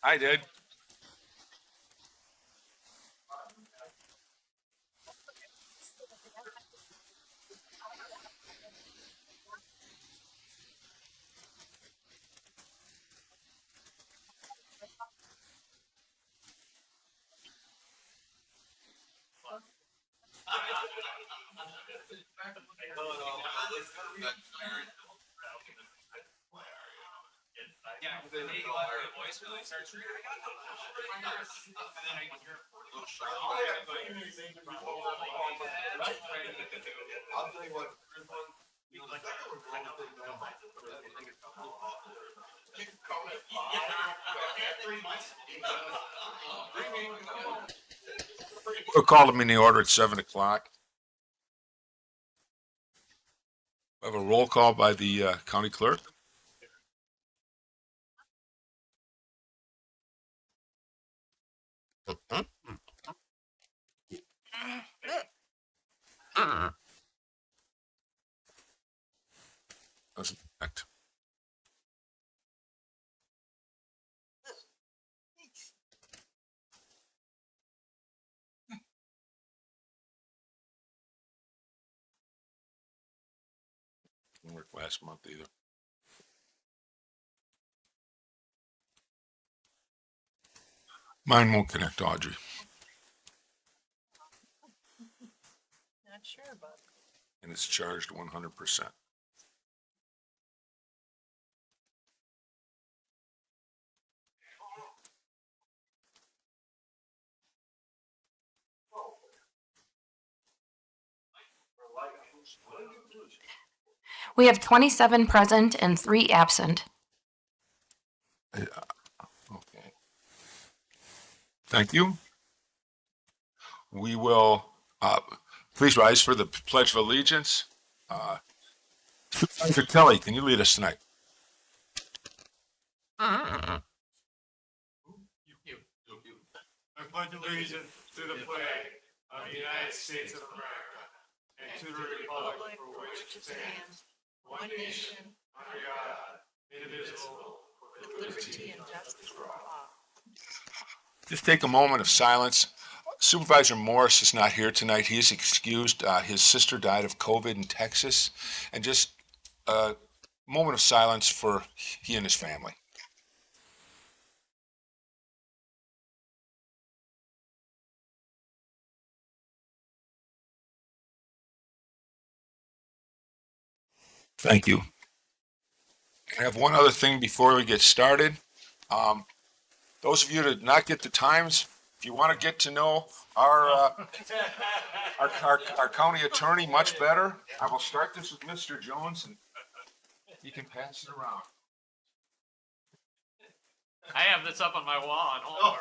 I did. I'll tell you what. We'll call them in the order at 7 o'clock. We have a roll call by the county clerk. Doesn't connect. Didn't work last month either. Mine won't connect, Audrey. Not sure about it. And it's charged 100%. We have 27 present and 3 absent. Okay. Thank you. We will, please rise for the Pledge of Allegiance. Supervisor Kelly, can you lead us tonight? I pledge allegiance to the flag of the United States of America and to the republic for which it stands, one nation, under God, indivisible, with liberty and justice for all. Just take a moment of silence. Supervisor Morris is not here tonight. He is excused. His sister died of COVID in Texas. And just a moment of silence for he and his family. Thank you. I have one other thing before we get started. Those of you that did not get the times, if you want to get to know our county attorney much better, I will start this with Mr. Jones and he can pass it around. I have this up on my wall at home.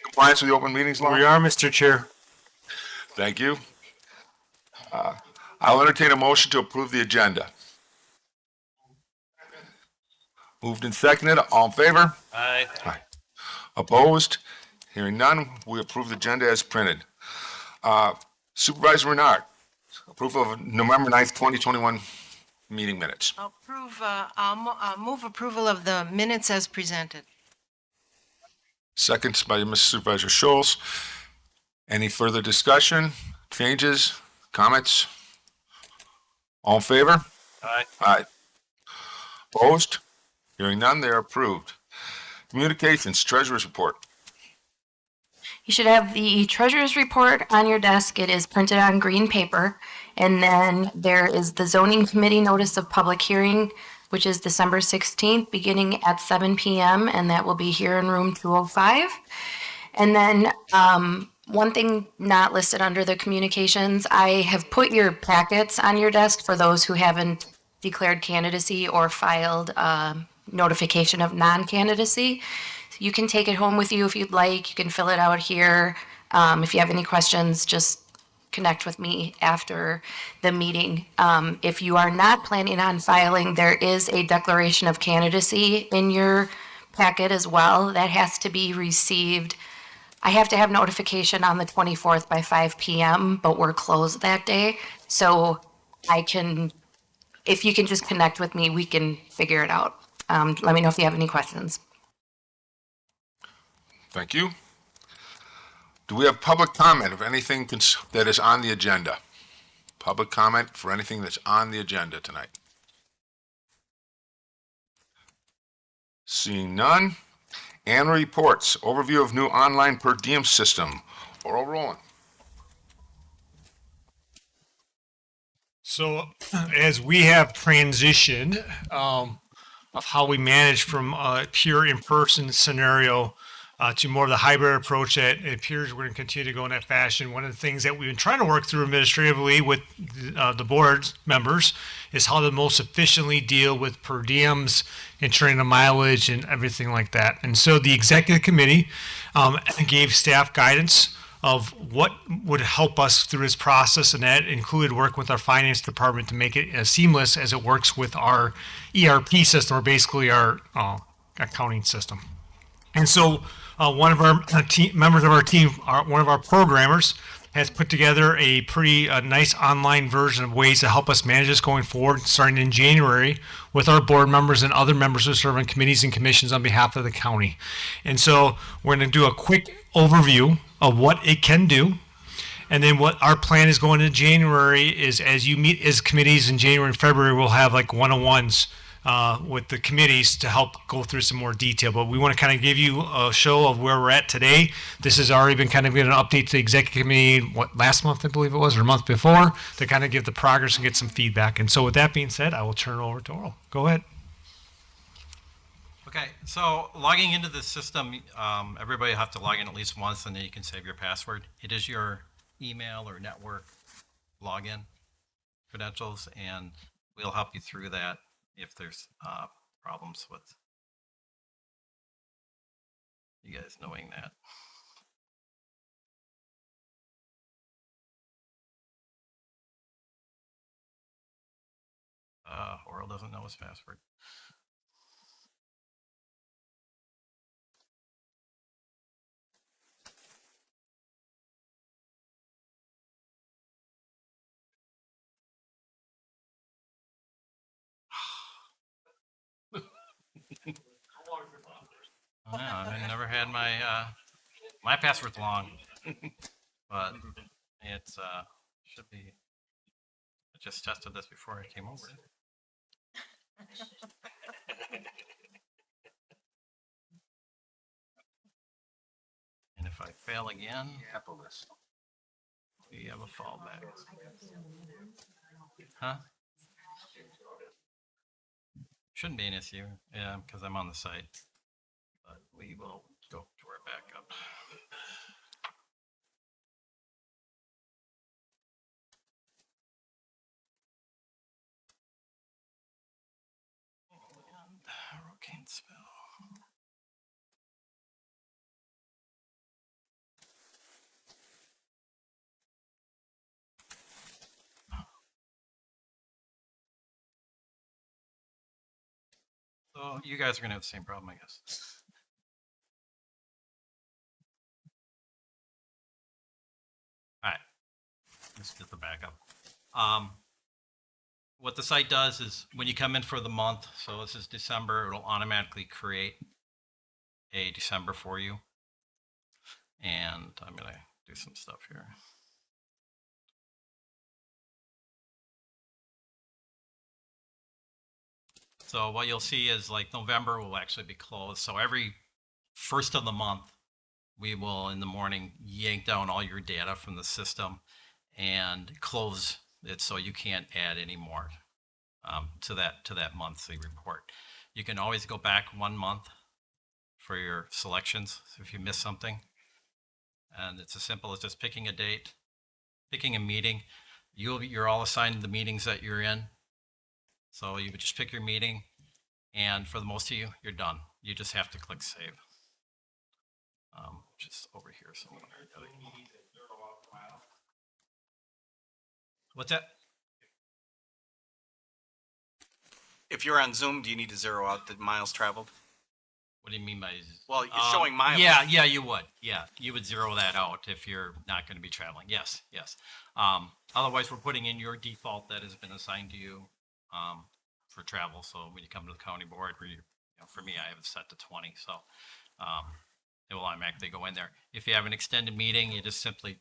Compliance with the open meetings law? We are, Mr. Chair. Thank you. I'll entertain a motion to approve the agenda. Moved and seconded. All in favor? Aye. Opposed? Hearing none, we approve the agenda as printed. Supervisor Renard, approval of November 9th, 2021 meeting minutes. I'll move approval of the minutes as presented. Seconds by Mr. Supervisor Schultz. Any further discussion, changes, comments? All in favor? Aye. Aye. Opposed? Hearing none, they are approved. Communications, Treasurer's Report. You should have the treasurer's report on your desk. It is printed on green paper. And then there is the zoning committee notice of public hearing, which is December 16th, beginning at 7 p.m. And that will be here in room 205. And then one thing not listed under the communications, I have put your packets on your desk for those who haven't declared candidacy or filed notification of non-candidacy. You can take it home with you if you'd like. You can fill it out here. If you have any questions, just connect with me after the meeting. If you are not planning on filing, there is a declaration of candidacy in your packet as well. That has to be received. I have to have notification on the 24th by 5 p.m., but we're closed that day. So I can if you can just connect with me, we can figure it out. Let me know if you have any questions. Thank you. Do we have public comment of anything that is on the agenda? Public comment for anything that's on the agenda tonight? Seeing none. Annual reports, overview of new online per diem system. Oral Roland. So as we have transitioned of how we manage from a pure in-person scenario to more of the hybrid approach that it appears we're going to continue to go in that fashion. One of the things that we've been trying to work through administratively with the board members is how to most efficiently deal with per diems, ensuring the mileage and everything like that. And so the executive committee gave staff guidance of what would help us through this process, and that included work with our finance department to make it as seamless as it works with our ERP system, or basically our accounting system. And so one of our members of our team, one of our programmers, has put together a pretty nice online version of ways to help us manage this going forward, starting in January with our board members and other members who serve on committees and commissions on behalf of the county. And so we're going to do a quick overview of what it can do. And then what our plan is going into January is, as you meet as committees in January and February, we'll have like one-on-ones with the committees to help go through some more detail. But we want to kind of give you a show of where we're at today. This has already been kind of an update to the executive committee, last month I believe it was, or a month before, to kind of give the progress and get some feedback. And so with that being said, I will turn it over to Oral. Go ahead. Okay, so logging into the system, everybody have to log in at least once, and then you can save your password. It is your email or network login credentials, and we'll help you through that if there's problems with you guys knowing that. Oral doesn't know his password. I know, I've never had my password's long, but it's should be. I just tested this before I came over. And if I fail again, we have a fallback. Huh? Shouldn't be an issue, yeah, because I'm on the site. But we will go to our backup. And hurricane spell. So you guys are gonna have the same problem, I guess. All right, let's get the backup. What the site does is when you come in for the month, so this is December, it'll automatically create a December for you. And I'm gonna do some stuff here. So what you'll see is like November will actually be closed. So every first of the month, we will in the morning yank down all your data from the system and close it so you can't add any more to that monthly report. You can always go back 1 month for your selections if you miss something. And it's as simple as just picking a date, picking a meeting. You're all assigned the meetings that you're in. So you would just pick your meeting, and for the most of you, you're done. You just have to click save. Just over here somewhere. What's that? If you're on Zoom, do you need to zero out the miles traveled? What do you mean by? Well, you're showing miles. Yeah, you would. Yeah, you would zero that out if you're not going to be traveling. Yes. Otherwise, we're putting in your default that has been assigned to you for travel. So when you come to the county board, where for me, I have it set to 20. So it will automatically go in there. If you have an extended meeting, you just simply,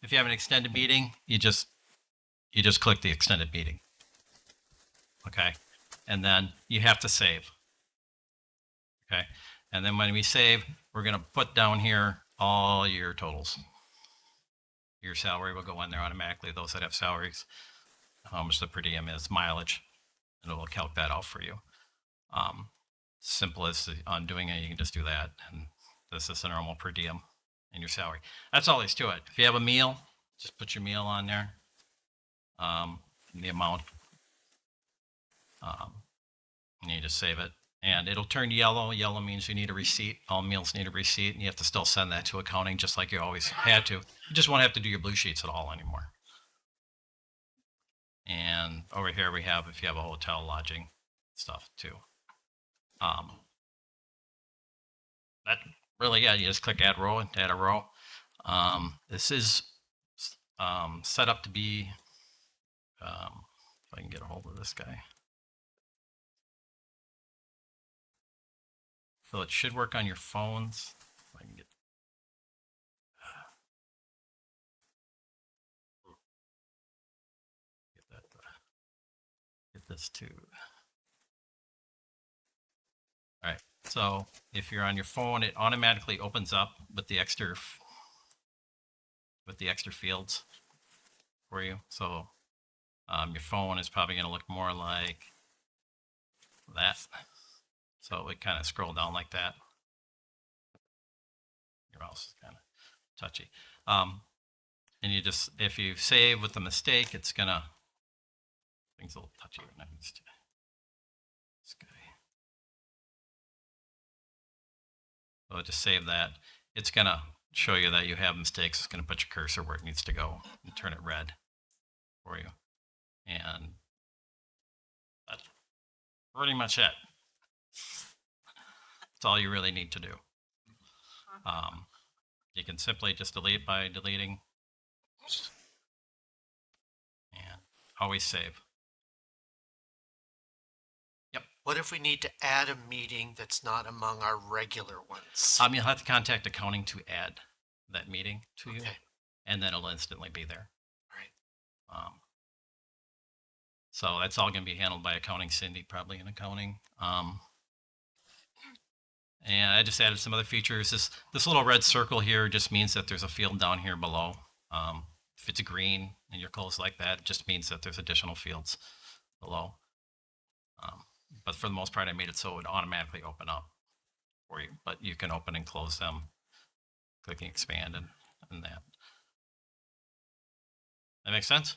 if you have an extended meeting, you just click the extended meeting. Okay. And then you have to save. Okay. And then when we save, we're going to put down here all your totals. Your salary will go in there automatically. Those that have salaries, how much the per diem is, mileage, and it will calc that out for you. Simple as undoing it, you can just do that. And this is the normal per diem in your salary. That's all there's to it. If you have a meal, just put your meal on there. The amount. And you just save it. And it'll turn yellow. Yellow means you need a receipt. All meals need a receipt, and you have to still send that to accounting just like you always had to. You just won't have to do your blue sheets at all anymore. And over here we have, if you have a hotel, lodging stuff too. That really, yeah, you just click add row and add a row. This is set up to be, if I can get a hold of this guy. So it should work on your phones. If I can get that, get this too. All right. So if you're on your phone, it automatically opens up with the extra fields for you. So your phone is probably going to look more like that. So it kind of scroll down like that. Your mouse is kind of touchy. And you just, if you save with a mistake, it's gonna, things a little touchy right now. This guy. So just save that. It's gonna show you that you have mistakes. It's gonna put your cursor where it needs to go and turn it red for you. And that's pretty much it. That's all you really need to do. You can simply just delete by deleting and always save. Yep. What if we need to add a meeting that's not among our regular ones? You'll have to contact accounting to add that meeting to you, Okay. and then it'll instantly be there. All right. So that's all going to be handled by accounting, Cindy, probably in accounting. And I just added some other features. This little red circle here just means that there's a field down here below. If it's green and you're close like that, it just means that there's additional fields below. But for the most part, I made it so it would automatically open up for you. But you can open and close them, clicking expand and that. That makes sense?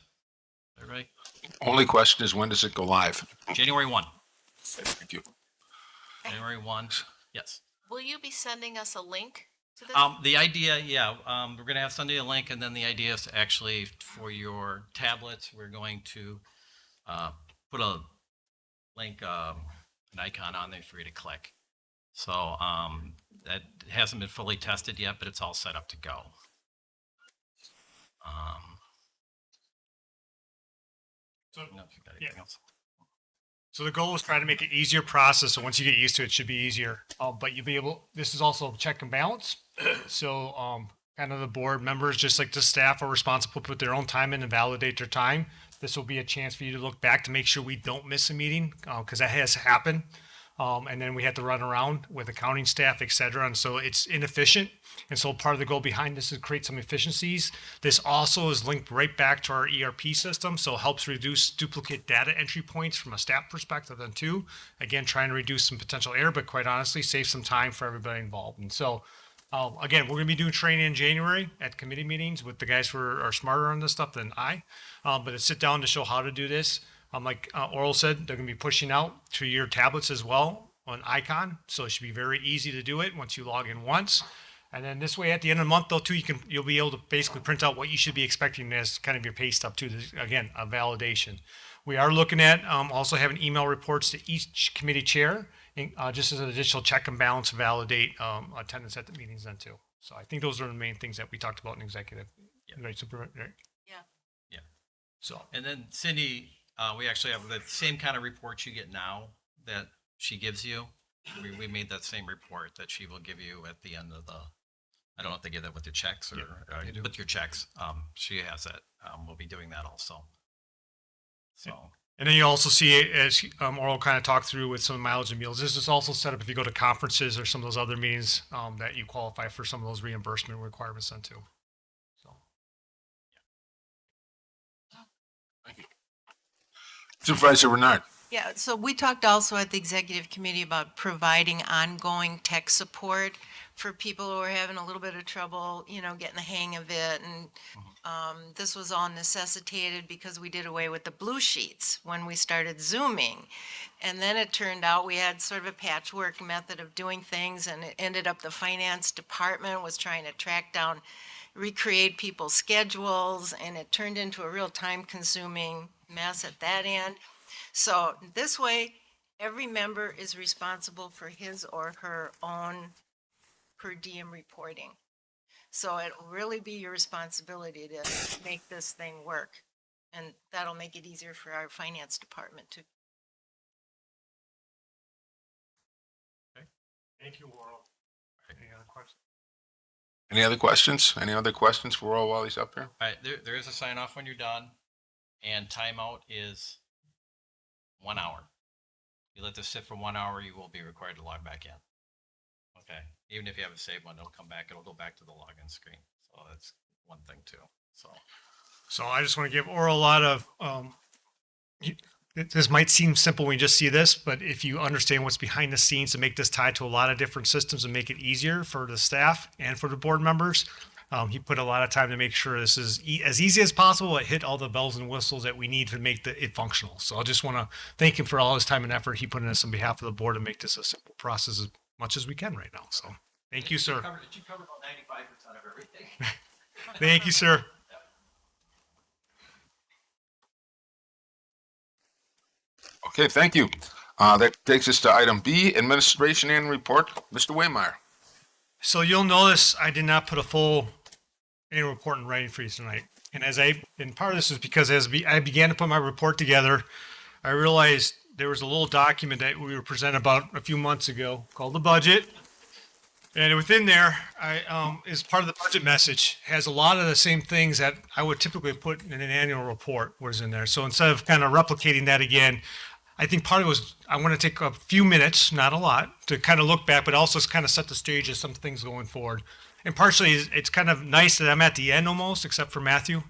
Everybody? Only question is, when does it go live? January 1. Thank you. January 1. Yes. Will you be sending us a link to this? The idea, yeah, we're going to have Sunday a link, and then the idea is to actually, for your tablets, we're going to put a link, an icon on there for you to click. So that hasn't been fully tested yet, but it's all set up to go. So, I don't know if you've got anything else. so the goal is try to make it easier process. So once you get used to it, it should be easier. But you'll be able, this is also check and balance. So kind of the board members, just like the staff, are responsible to put their own time in and validate their time. This will be a chance for you to look back to make sure we don't miss a meeting, because that has happened. And then we have to run around with accounting staff, et cetera. And so it's inefficient. And so part of the goal behind this is to create some efficiencies. This also is linked right back to our ERP system. So it helps reduce duplicate data entry points from a staff perspective then too. Again, trying to reduce some potential error, but quite honestly, save some time for everybody involved. And so again, we're going to be doing training in January at committee meetings with the guys who are smarter on this stuff than I. But to sit down to show how to do this. Like Oral said, they're going to be pushing out to your tablets as well on icon. So it should be very easy to do it once you log in once. And then this way at the end of the month though too, you'll be able to basically print out what you should be expecting as kind of your pay stub too. Again, a validation. We are looking at also having email reports to each committee chair, just as an additional check and balance to validate attendance at the meetings then too. So I think those are the main things that we talked about in executive. Yeah. Right, Supervisor? Right? Yeah. Yeah. So. And then Cindy, We actually have the same kind of report you get now that she gives you. We made that same report that she will give you at the end of the, I don't know if they give that with your checks or with your checks. She has that. We'll be doing that also. So. And then you also see, as Oral kind of talked through with some mileage and meals, this is also set up if you go to conferences or some of those other meetings that you qualify for some of those reimbursement requirements then too. So. Thank you. Supervisor Bernard. Yeah, so we talked also at the executive committee about providing ongoing tech support for people who are having a little bit of trouble, getting the hang of it. And this was all necessitated because we did away with the blue sheets when we started Zooming. And then it turned out we had sort of a patchwork method of doing things, and it ended up the finance department was trying to track down, recreate people's schedules, and it turned into a real time-consuming mess at that end. So this way, every member is responsible for his or her own per diem reporting. So it'll really be your responsibility to make this thing work. And that'll make it easier for our finance department too. Okay. Thank you, Oral. Any other questions? Any other questions? Any other questions for Oral while he's up here? All right, there is a sign off when you're done, and timeout is 1 hour. You let this sit for 1 hour, you will be required to log back in. Okay, even if you have a saved one, it'll come back. It'll go back to the login screen. So that's one thing too. So I just want to give Oral a lot of, this might seem simple when you just see this, but if you understand what's behind the scenes to make this tied to a lot of different systems and make it easier for the staff and for the board members, he put a lot of time to make sure this is as easy as possible. It hit all the bells and whistles that we need to make it functional. So I just want to thank him for all his time and effort he put in this on behalf of the board to make this a simple process as much as we can right now. So thank you, sir. You covered about 95% of everything. Thank you, sir. Okay, thank you. That takes us to item B, Administration Annual Report. Mr. Waymeyer. So you'll notice I did not put a full annual report in writing for you tonight. And part of this is because I began to put my report together, I realized there was a little document that we were presented about a few months ago called the budget. And within there, is part of the budget message, has a lot of the same things that I would typically put in an annual report was in there. So instead of kind of replicating that again, I think part of it was I want to take a few minutes, not a lot, to kind of look back, but also kind of set the stage of some things going forward. And partially, it's kind of nice that I'm at the end almost, except for Matthew,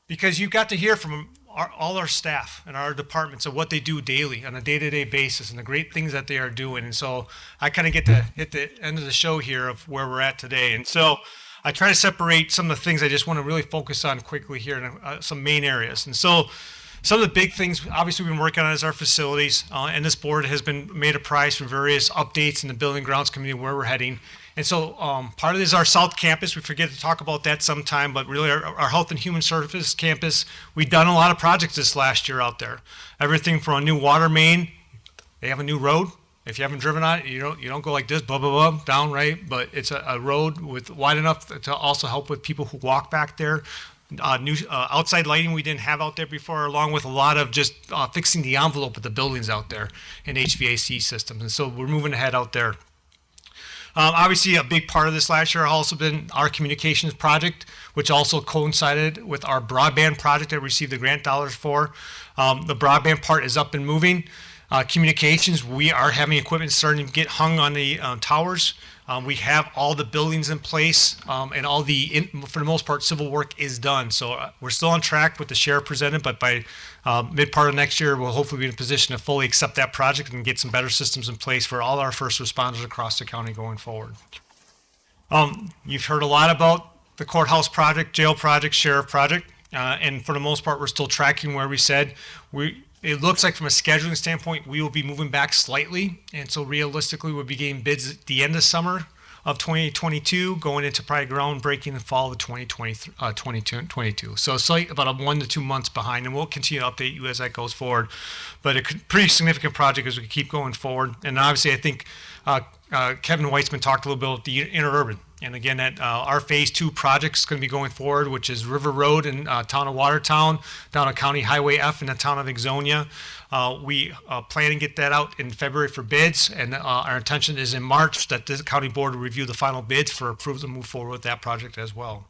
because you got to hear from all our staff and our departments of what they do daily on a day-to-day basis and the great things that they are doing. And so I kind of get to hit the end of the show here of where we're at today. And so I try to separate some of the things I just want to really focus on quickly here in some main areas. And so some of the big things, obviously, we've been working on is our facilities, and this board has been made a prize for various updates in the Building Grounds Committee where we're heading. And so part of this is our South Campus. We forget to talk about that sometime, but really our Health and Human Services Campus, we've done a lot of projects this last year out there. Everything from a new water main, they have a new road. If you haven't driven on it, you don't go like this, blah, blah, blah, down, right? But it's a road wide enough to also help with people who walk back there. New outside lighting we didn't have out there before, along with a lot of just fixing the envelope of the buildings out there and HVAC systems. And so we're moving ahead out there. Obviously, a big part of this last year has also been our communications project, which also coincided with our broadband project that we received the grant dollars for. The broadband part is up and moving. Communications, we are having equipment starting to get hung on the towers. We have all the buildings in place, and all for the most part, civil work is done. So we're still on track with the share presented, but by mid part of next year, we'll hopefully be in a position to fully accept that project and get some better systems in place for all our first responders across the county going forward. You've heard a lot about the courthouse project, jail project, sheriff project, and for the most part, we're still tracking where we said it looks like from a scheduling standpoint, we will be moving back slightly. And so realistically, we'll be getting bids at the end of summer of 2022, going into probably groundbreaking in the fall of 2022. So slight about 1 to 2 months behind, and we'll continue to update you as that goes forward. But a pretty significant project as we keep going forward. And obviously, I think Kevin Weitzman talked a little bit about the interurban. And again, that our phase 2 project is going to be going forward, which is River Road in town of Watertown, down to County Highway F in the town of Ixonia. We plan to get that out in February for bids, and our intention is in March that the county board will review the final bids for approval to move forward with that project as well.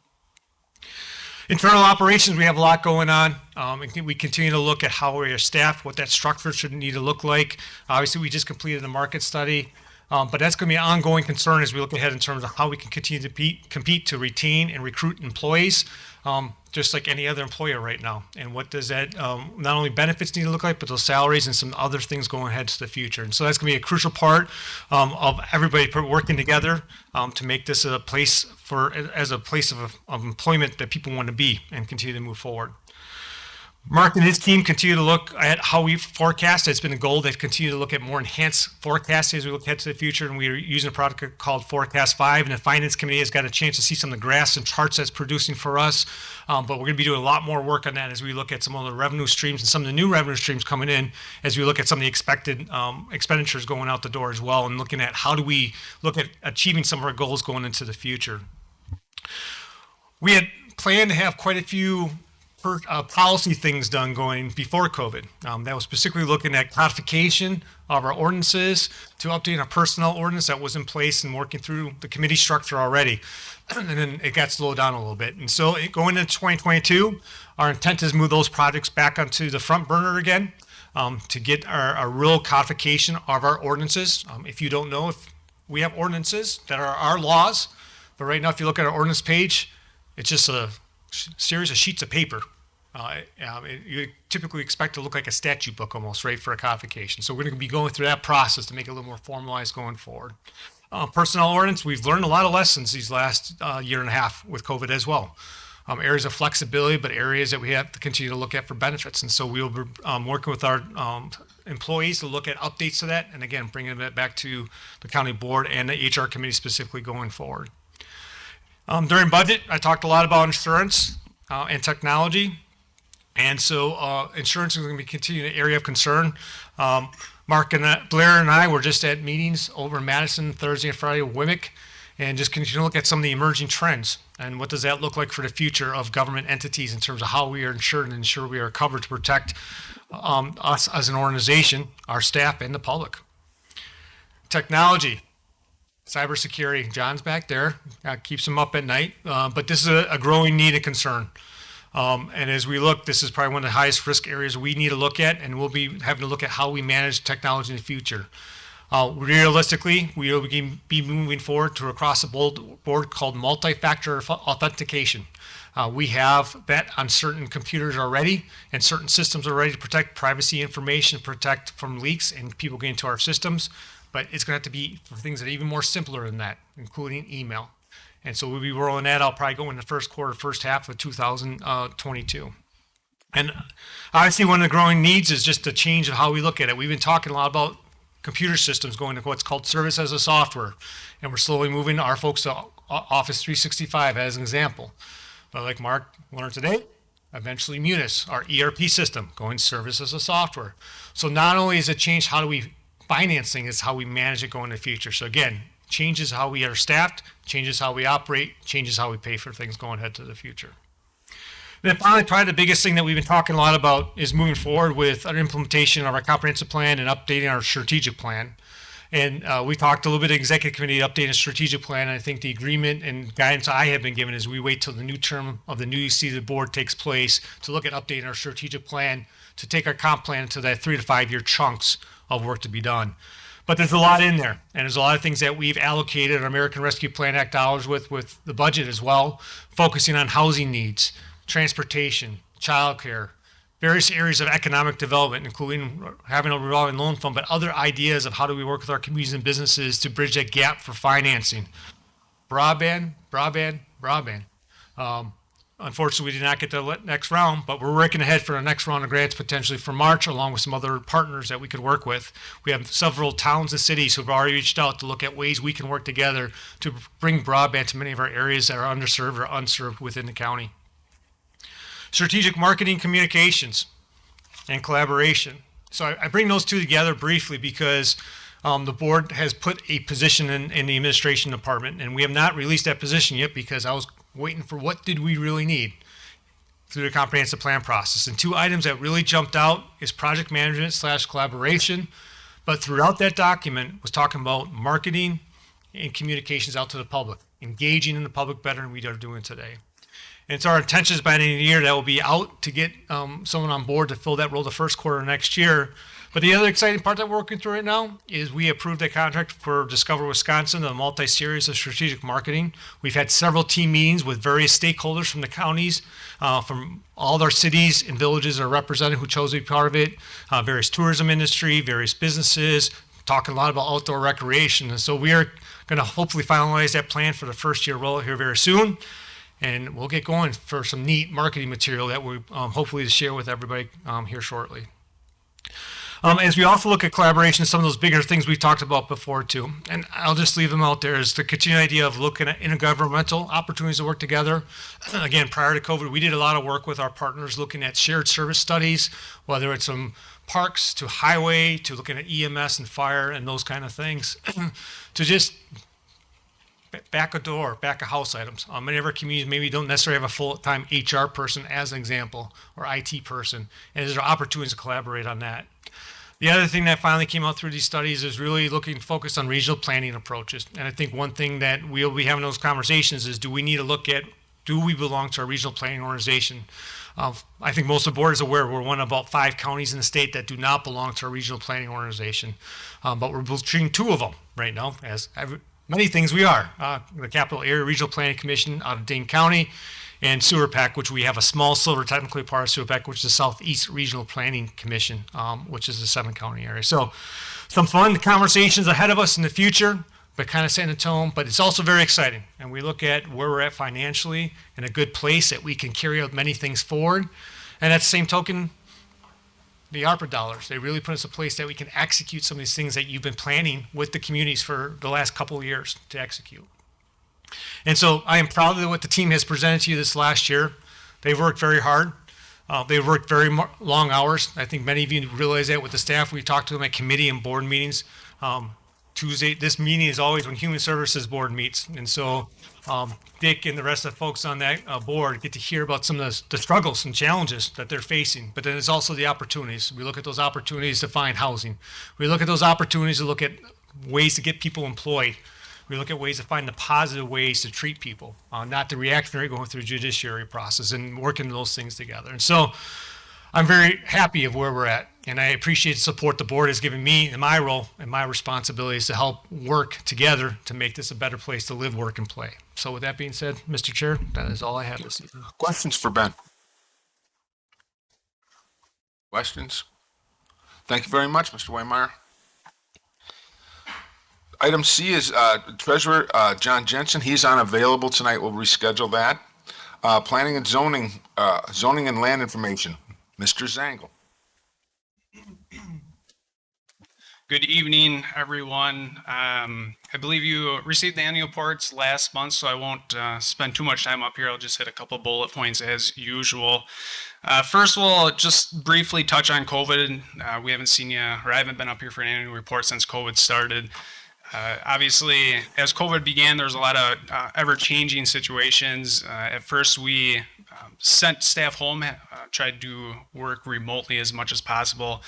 Internal operations, we have a lot going on. And we continue to look at how we are staffed, what that structure should need to look like. Obviously, we just completed the market study, but that's going to be an ongoing concern as we look ahead in terms of how we can continue to compete to retain and recruit employees, just like any other employer right now. And what does that not only benefits need to look like, but those salaries and some other things going ahead to the future. And so that's going to be a crucial part of everybody working together to make this a place as a place of employment that people want to be and continue to move forward. Mark and his team continue to look at how we forecast. It's been a goal to continue to look at more enhanced forecasting as we look ahead to the future. And we're using a product called Forecast 5. And the Finance Committee has got a chance to see some of the graphs and charts that's producing for us. But we're going to be doing a lot more work on that as we look at some of the revenue streams and some of the new revenue streams coming in as we look at some of the expected expenditures going out the door as well, and looking at how do we look at achieving some of our goals going into the future. We had planned to have quite a few policy things done going before COVID. That was specifically looking at codification of our ordinances to update our personnel ordinance that was in place and working through the committee structure already. And then it got slowed down a little bit. And so going into 2022, our intent is to move those projects back onto the front burner again to get our real codification of our ordinances. If you don't know, if we have ordinances that are our laws, but right now if you look at our ordinance page, it's just a series of sheets of paper. You typically expect to look like a statute book almost, right, for a codification. So we're going to be going through that process to make it a little more formalized going forward. Personnel ordinance, we've learned a lot of lessons these last year and a half with COVID as well. Areas of flexibility, but areas that we have to continue to look at for benefits. And so we'll be working with our employees to look at updates to that. And again, bringing it back to the county board and the HR committee specifically going forward. During budget, I talked a lot about insurance and technology. And so insurance is going to be continuing an area of concern. Mark and Blair and I were just at meetings over in Madison Thursday and Friday with WMIC, and just continue to look at some of the emerging trends and what does that look like for the future of government entities in terms of how we are insured and ensure we are covered to protect us as an organization, our staff, and the public. Technology. Cybersecurity, John's back there, keeps him up at night, but this is a growing need and concern. And as we look, this is probably one of the highest risk areas we need to look at, and we'll be having to look at how we manage technology in the future. Realistically, we will be moving forward to across the board called multi-factor authentication. We have that on certain computers already and certain systems already to protect privacy information, protect from leaks and people getting into our systems. But it's going to have to be for things that are even more simpler than that, including email. And so we'll be rolling that out probably going in the first half of 2022. And obviously one of the growing needs is just the change of how we look at it. We've been talking a lot about computer systems going to what's called service as a software. And we're slowly moving our folks to Office 365 as an example. But like Mark learned today, eventually Munis, our ERP system, going service as a software. So not only is it changed how do we financing, it's how we manage it going in the future. So again, changes how we are staffed, changes how we operate, changes how we pay for things going ahead to the future. And then finally, probably the biggest thing that we've been talking a lot about is moving forward with our implementation of our comprehensive plan and updating our strategic plan. And we talked a little bit of executive committee updating a strategic plan. And I think the agreement and guidance I have been given is we wait till the new term of the newly seated board takes place to look at updating our strategic plan to take our comp plan to that 3 to 5 year chunks of work to be done. But there's a lot in there, and there's a lot of things that we've allocated our American Rescue Plan Act dollars with the budget as well, focusing on housing needs, transportation, childcare, various areas of economic development, including having a revolving loan fund, but other ideas of how do we work with our communities and businesses to bridge that gap for financing. Broadband. Unfortunately, we did not get the next round, but we're working ahead for the next round of grants potentially for March, along with some other partners that we could work with. We have several towns and cities who have already reached out to look at ways we can work together to bring broadband to many of our areas that are underserved or unserved within the county. Strategic marketing, communications, and collaboration. So I bring those two together briefly because the board has put a position in the administration department, and we have not released that position yet because I was waiting for what did we really need through the comprehensive plan process. And two items that really jumped out is project management / collaboration, but throughout that document was talking about marketing and communications out to the public, engaging in the public better than we are doing today. And it's our intentions by the end of the year that we'll be out to get someone on board to fill that role the first quarter of next year. But the other exciting part that we're working through right now is we approved a contract for Discover Wisconsin, a multi-series of strategic marketing. We've had several team meetings with various stakeholders from the counties, from all our cities and villages are represented who chose to be part of it, various tourism industry, various businesses, talking a lot about outdoor recreation. And so we are going to hopefully finalize that plan for the first year rollout here very soon. And we'll get going for some neat marketing material that we hopefully to share with everybody here shortly. As we also look at collaboration, some of those bigger things we've talked about before too, and I'll just leave them out there, is the continued idea of looking at intergovernmental opportunities to work together. Again, prior to COVID, we did a lot of work with our partners looking at shared service studies, whether it's from parks to highway to looking at EMS and fire and those kind of things, to just back a house items. Many of our communities maybe don't necessarily have a full-time HR person as an example, or IT person, and there's opportunities to collaborate on that. The other thing that finally came out through these studies is really looking focused on regional planning approaches. And I think one thing that we'll be having those conversations is, do we need to look at, do we belong to a regional planning organization? I think most of the board is aware we're one of about 5 counties in the state that do not belong to a regional planning organization. But we're treating 2 of them right now, as many things we are. The Capital Area Regional Planning Commission out of Dane County, and Sewer Pack, which we have a small silver technically part of Sewer Pack, which is the Southeast Regional Planning Commission, which is the 7-county area. So some fun conversations ahead of us in the future, but kind of setting the tone. But it's also very exciting. And we look at where we're at financially in a good place that we can carry out many things forward. And at the same token, the ARPA dollars, they really put us in a place that we can execute some of these things that you've been planning with the communities for the last couple of years to execute. And so I am proud of what the team has presented to you this last year. They've worked very hard. They've worked very long hours. I think many of you realize that with the staff. We talked to them at committee and board meetings. Tuesday, this meeting is always when Human Services Board meets. And so Dick and the rest of the folks on that board get to hear about some of the struggles and challenges that they're facing. But then it's also the opportunities. We look at those opportunities to find housing. We look at those opportunities to look at ways to get people employed. We look at ways to find the positive ways to treat people, not the reactionary going through the judiciary process, and working those things together. And so I'm very happy of where we're at, and I appreciate the support the board has given me in my role and my responsibilities to help work together to make this a better place to live, work, and play. So with that being said, Mr. Chair, that is all I have this evening. Questions for Ben? Questions? Thank you very much, Mr. Meyer. Item C is Treasurer John Jensen. He's unavailable tonight. We'll reschedule that. Planning and zoning, zoning and land information, Mr. Zangle. Good evening, everyone. I believe you received the annual reports last month, so I won't spend too much time up here. I'll just hit a couple bullet points as usual. First of all, just briefly touch on COVID. We haven't seen you, or I haven't been up here for an annual report since COVID started. Obviously, as COVID began, there was a lot of ever-changing situations. At first, we sent staff home, tried to work remotely as much as possible.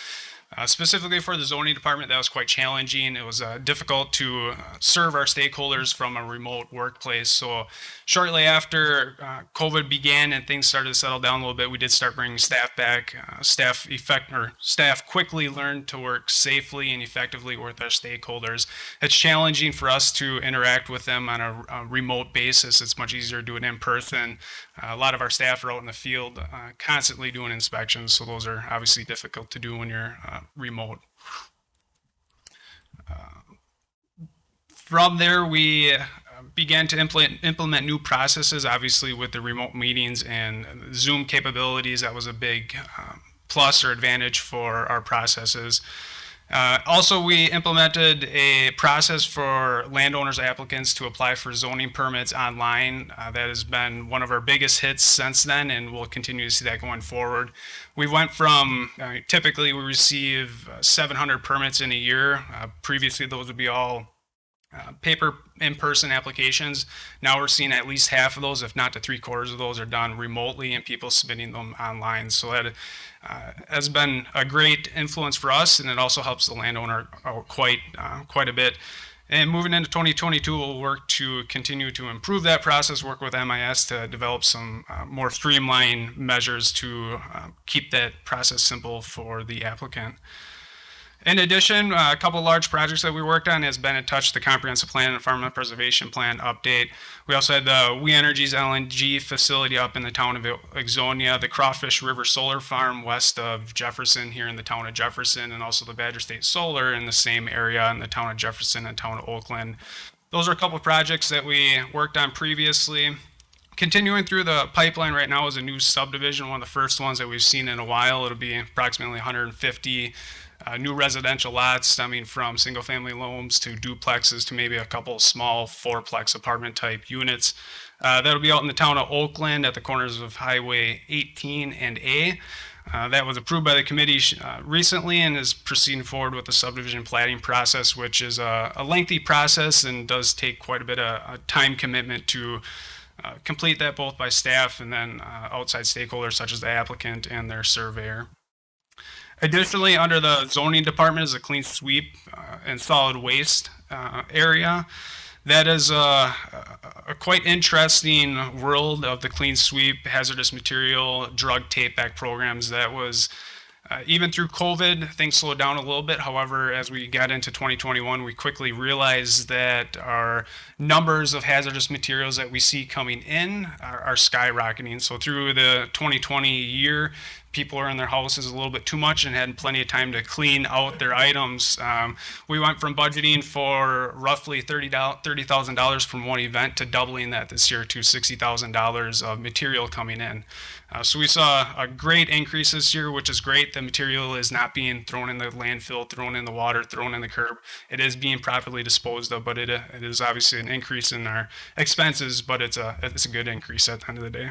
Specifically for the zoning department, that was quite challenging. It was difficult to serve our stakeholders from a remote workplace. So shortly after COVID began and things started to settle down a little bit, we did start bringing staff back. Staff quickly learned to work safely and effectively with our stakeholders. It's challenging for us to interact with them on a remote basis. It's much easier to do it in person. A lot of our staff are out in the field constantly doing inspections, so those are obviously difficult to do when you're remote. From there, we began to implement new processes, obviously with the remote meetings and Zoom capabilities. That was a big plus or advantage for our processes. Also, we implemented a process for landowners applicants to apply for zoning permits online. That has been one of our biggest hits since then, and we'll continue to see that going forward. We went from, typically we receive 700 permits in a year. Previously, those would be all paper in-person applications. Now we're seeing at least half of those, if not to 3/4 of those, are done remotely and people submitting them online. So that has been a great influence for us, and it also helps the landowner out quite a bit. And moving into 2022, we'll work to continue to improve that process, work with MIS to develop some more streamlined measures to keep that process simple for the applicant. In addition, a couple of large projects that we worked on has been in touch, the Comprehensive Plan and Farmland Preservation Plan update. We also had the We Energies LNG facility up in the town of Ixonia, the Crawfish River Solar Farm west of Jefferson here in the town of Jefferson, and also the Badger State Solar in the same area in the town of Jefferson and town of Oakland. Those are a couple of projects that we worked on previously. Continuing through the pipeline right now is a new subdivision, one of the first ones that we've seen in a while. It'll be approximately 150 new residential lots stemming from single-family homes to duplexes to maybe a couple small fourplex apartment type units. That'll be out in the town of Oakland at the corners of Highway 18 and A. That was approved by the committee recently and is proceeding forward with the subdivision platting process, which is a lengthy process and does take quite a bit of time commitment to complete that, both by staff and then outside stakeholders such as the applicant and their surveyor. Additionally, under the zoning department is a clean sweep and solid waste area. That is a quite interesting world of the clean sweep, hazardous material, drug take back programs. That was even through COVID, things slowed down a little bit. However, as we got into 2021, we quickly realized that our numbers of hazardous materials that we see coming in are skyrocketing. So through the 2020 year, people are in their houses a little bit too much and had plenty of time to clean out their items. We went from budgeting for roughly $30,000 from one event to doubling that this year to $60,000 of material coming in. So we saw a great increase this year, which is great. The material is not being thrown in the landfill, thrown in the water, thrown in the curb. It is being properly disposed of, but it is obviously an increase in our expenses, but it's a good increase at the end of the day.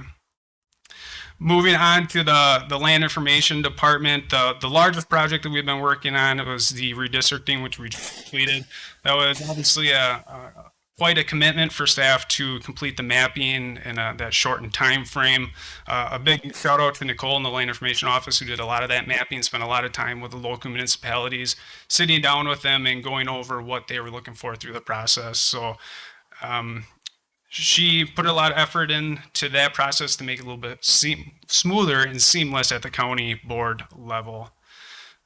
Moving on to the land information department, the largest project that we've been working on was the redistricting, which we just completed. That was obviously quite a commitment for staff to complete the mapping in that shortened time frame. A big shout out to Nicole in the land information office who did a lot of that mapping, spent a lot of time with the local municipalities, sitting down with them and going over what they were looking for through the process. So she put a lot of effort into that process to make it a little bit smoother and seamless at the county board level.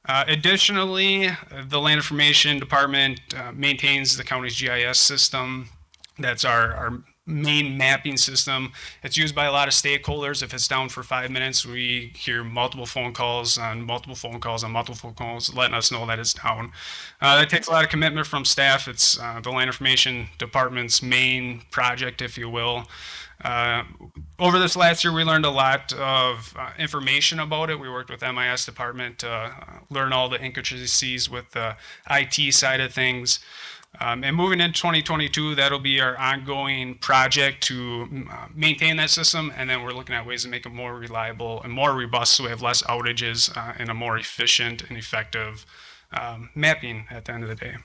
Additionally, the land information department maintains the county's GIS system. That's our main mapping system. It's used by a lot of stakeholders. If it's down for 5 minutes, we hear multiple phone calls on multiple phone calls on multiple phone calls letting us know that it's down. That takes a lot of commitment from staff. It's the land information department's main project, if you will. Over this last year, we learned a lot of information about it. We worked with MIS department to learn all the intricacies with the IT side of things. And moving into 2022, that'll be our ongoing project to maintain that system. And then we're looking at ways to make it more reliable and more robust so we have less outages and a more efficient and effective mapping at the end of the day.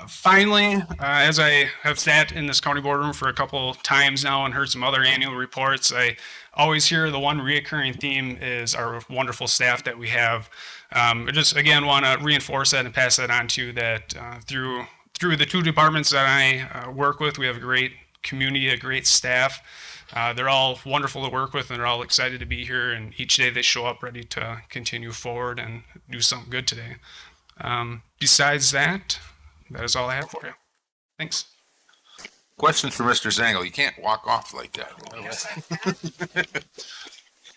Finally, as I have sat in this county boardroom for a couple times now and heard some other annual reports, I always hear the one reoccurring theme is our wonderful staff that we have. I just, again, want to reinforce that and pass that on to you that through the two departments that I work with, we have a great community, a great staff. They're all wonderful to work with and they're all excited to be here, and each day they show up ready to continue forward and do something good today. Besides that, that is all I have for you. Thanks. Questions for Mr. Zangle. You can't walk off like that.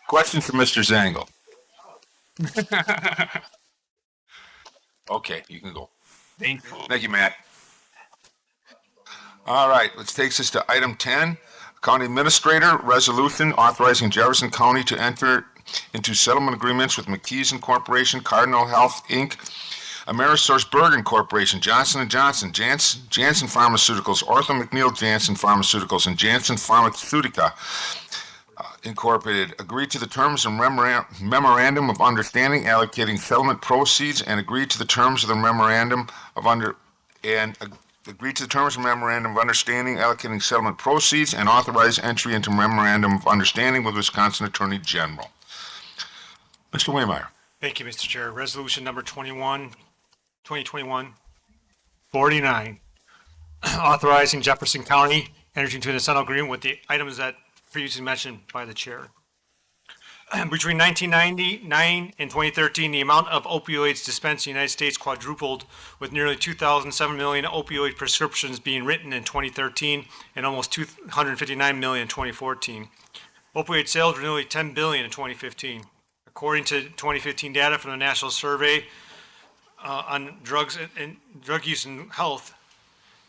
Questions for Mr. Zangle. Okay, you can go. Thank you. Thank you, Matt. All right, let's take us to item 10. County Administrator Resolution authorizing Jefferson County to enter into settlement agreements with McKees Incorporation, Cardinal Health, Inc., AmerisourceBergen Corporation, Johnson & Johnson, Janssen Pharmaceuticals, Ortho McNeil Janssen Pharmaceuticals, and Janssen Pharmaceutica Incorporated agreed to the terms of memorandum of understanding allocating settlement proceeds and agreed to the terms of the memorandum of agreed to the terms of memorandum of understanding allocating settlement proceeds and authorize entry into memorandum of understanding with Wisconsin Attorney General. Mr. Waymeyer. Thank you, Mr. Chair. Resolution number 2021-49, authorizing Jefferson County entering into an settlement agreement with the items that previously mentioned by the chair. Between 1999 and 2013, the amount of opioids dispensed in the United States quadrupled, with nearly 2,007 million opioid prescriptions being written in 2013 and almost 259 million in 2014. Opioid sales were nearly 10 billion in 2015. According to 2015 data from the National Survey on Drugs and Drug Use and Health,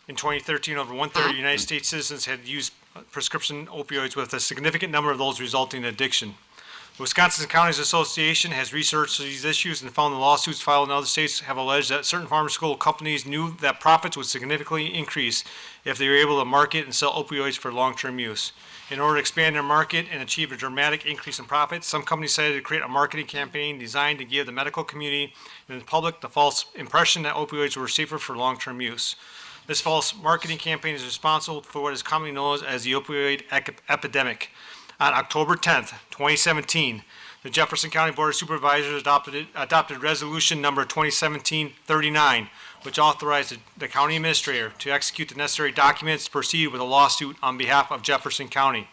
in 2013, over one-third of United States citizens had used prescription opioids, with a significant number of those resulting in addiction. The Wisconsin Counties Association has researched these issues and found the lawsuits filed in other states have alleged that certain pharmaceutical companies knew that profits would significantly increase if they were able to market and sell opioids for long-term use. In order to expand their market and achieve a dramatic increase in profits, some companies decided to create a marketing campaign designed to give the medical community and the public the false impression that opioids were safer for long-term use. This false marketing campaign is responsible for what is commonly known as the opioid epidemic. On October 10th, 2017, the Jefferson County Board of Supervisors adopted resolution number 2017-39, which authorized the county administrator to execute the necessary documents to proceed with a lawsuit on behalf of Jefferson County.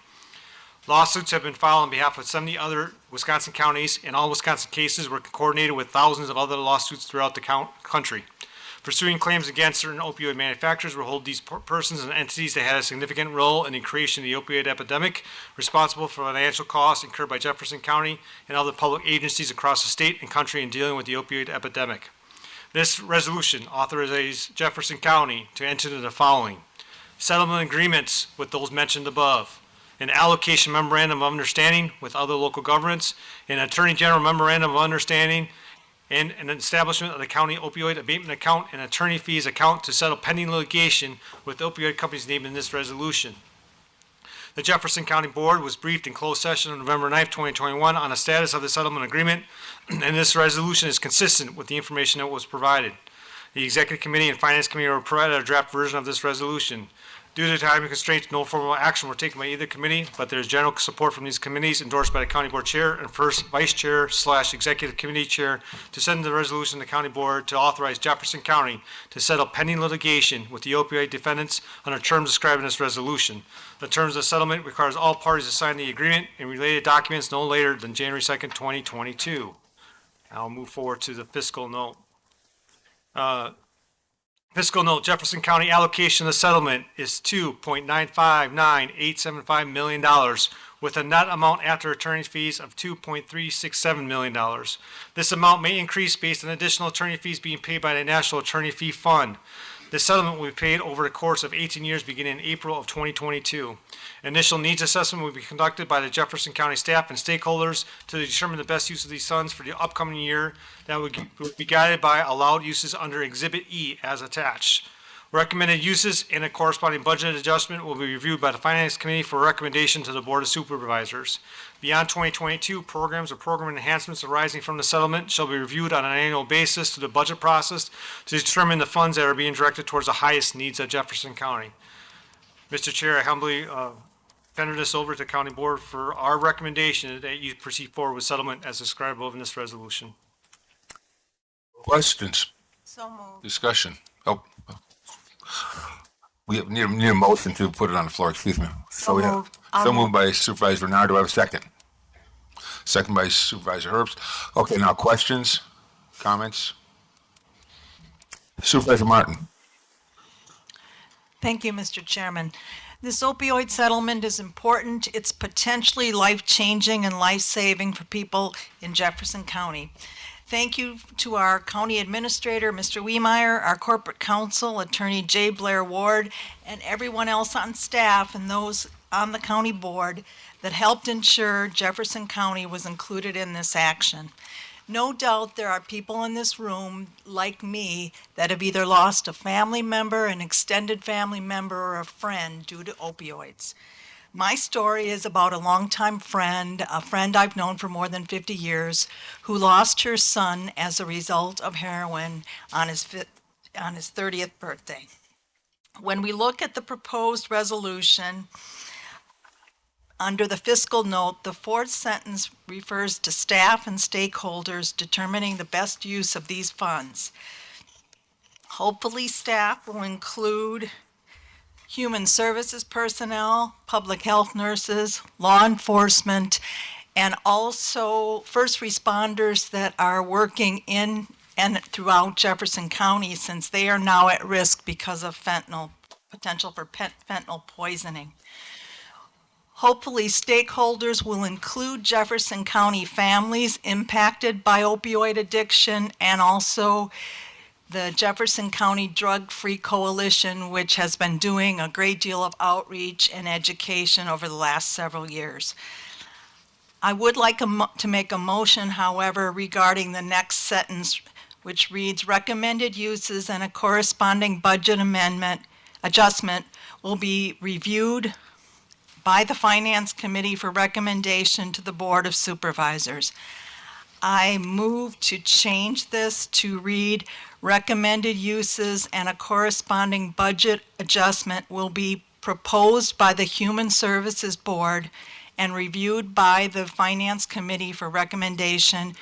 Lawsuits have been filed on behalf of 70 other Wisconsin counties, and all Wisconsin cases were coordinated with thousands of other lawsuits throughout the country. Pursuing claims against certain opioid manufacturers will hold these persons and entities that had a significant role in the creation of the opioid epidemic responsible for financial costs incurred by Jefferson County and other public agencies across the state and country in dealing with the opioid epidemic. This resolution authorizes Jefferson County to enter into the following: settlement agreements with those mentioned above, an allocation memorandum of understanding with other local governments, an Attorney General memorandum of understanding, and an establishment of the county opioid abatement account and attorney fees account to settle pending litigation with opioid companies named in this resolution. The Jefferson County Board was briefed in closed session on November 9th, 2021 on the status of the settlement agreement, and this resolution is consistent with the information that was provided. The Executive Committee and Finance Committee were provided a draft version of this resolution. Due to time constraints, no formal action were taken by either committee, but there is general support from these committees endorsed by the County Board Chair and First Vice Chair / Executive Committee Chair to send the resolution to the County Board to authorize Jefferson County to settle pending litigation with the opioid defendants under terms described in this resolution. The terms of the settlement requires all parties to sign the agreement and related documents no later than January 2nd, 2022. I'll move forward to the fiscal note. Fiscal note, Jefferson County allocation of the settlement is $2.959875 million with a net amount after attorney fees of $2.367 million. This amount may increase based on additional attorney fees being paid by the National Attorney Fee Fund. This settlement will be paid over the course of 18 years beginning in April of 2022. Initial needs assessment will be conducted by the Jefferson County staff and stakeholders to determine the best use of these funds for the upcoming year that would be guided by allowed uses under Exhibit E as attached. Recommended uses and a corresponding budget adjustment will be reviewed by the Finance Committee for recommendation to the Board of Supervisors. Beyond 2022, programs or program enhancements arising from the settlement shall be reviewed on an annual basis through the budget process to determine the funds that are being directed towards the highest needs of Jefferson County. Mr. Chair, I humbly tender this over to the County Board for our recommendation that you proceed forward with settlement as described above in this resolution. Questions? So moved. Discussion? We need a motion to put it on the floor, excuse me. So moved. So moved by Supervisor Bernard. Do I have a second? Second by Supervisor Herbst. Okay, now questions, comments? Supervisor Martin. Thank you, Mr. Chairman. This opioid settlement is important. It's potentially life-changing and life-saving for people in Jefferson County. Thank you to our county administrator, Mr. Meyer, our corporate counsel, Attorney J. Blair Ward, and everyone else on staff and those on the county board that helped ensure Jefferson County was included in this action. No doubt there are people in this room, like me, that have either lost a family member, an extended family member, or a friend due to opioids. My story is about a longtime friend, a friend I've known for more than 50 years, who lost her son as a result of heroin on his 30th birthday. When we look at the proposed resolution, under the fiscal note, the fourth sentence refers to staff and stakeholders determining the best use of these funds. Hopefully, staff will include human services personnel, public health nurses, law enforcement, and also first responders that are working in and throughout Jefferson County, since they are now at risk because of potential for fentanyl poisoning. Hopefully, stakeholders will include Jefferson County families impacted by opioid addiction and also the Jefferson County Drug-Free Coalition, which has been doing a great deal of outreach and education over the last several years. I would like to make a motion, however, regarding the next sentence, which reads, recommended uses and a corresponding budget adjustment will be reviewed by the Finance Committee for recommendation to the Board of Supervisors. I move to change this to read, recommended uses and a corresponding budget adjustment will be proposed by the Human Services Board and reviewed by the Finance Committee for recommendation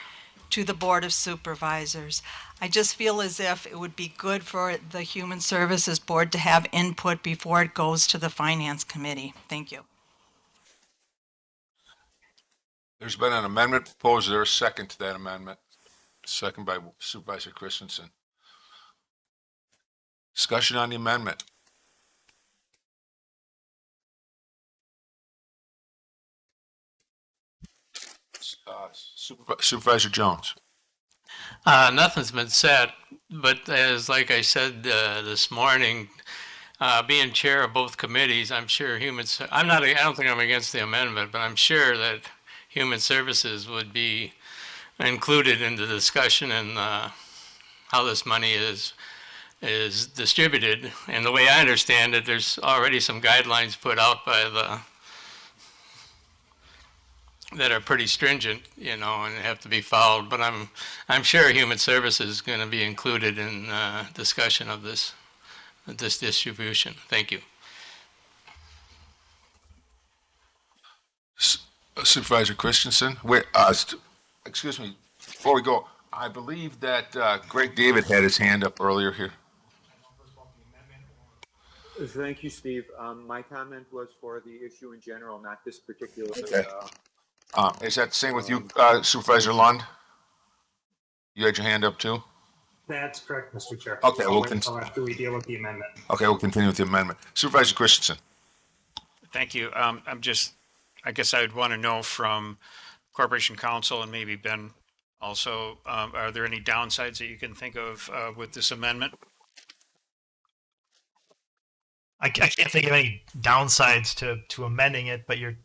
to the Board of Supervisors. I just feel as if it would be good for the Human Services Board to have input before it goes to the Finance Committee. Thank you. There's been an amendment proposed. Is there a second to that amendment? Second by Supervisor Christensen. Discussion on the amendment. Supervisor Jones. Nothing's been said, but as like I said this morning, being chair of both committees, I'm sure I don't think I'm against the amendment, but I'm sure that Human Services would be included in the discussion and how this money is distributed. And the way I understand it, there's already some guidelines put out by that are pretty stringent, and have to be followed. But I'm sure Human Services is going to be included in discussion of this distribution. Thank you. Supervisor Christensen. Wait, excuse me. Before we go, I believe that Greg David had his hand up earlier here. Thank you, Steve. My comment was for the issue in general, not this particular. Okay. Is that the same with you, Supervisor Lund? You had your hand up too? That's correct, Mr. Chair. Okay, after we deal with the amendment. Okay, we'll continue with the amendment. Supervisor Christensen. Thank you. I guess I would want to know from Corporation Counsel and maybe Ben also, are there any downsides that you can think of with this amendment? I can't think of any downsides to amending it, but you're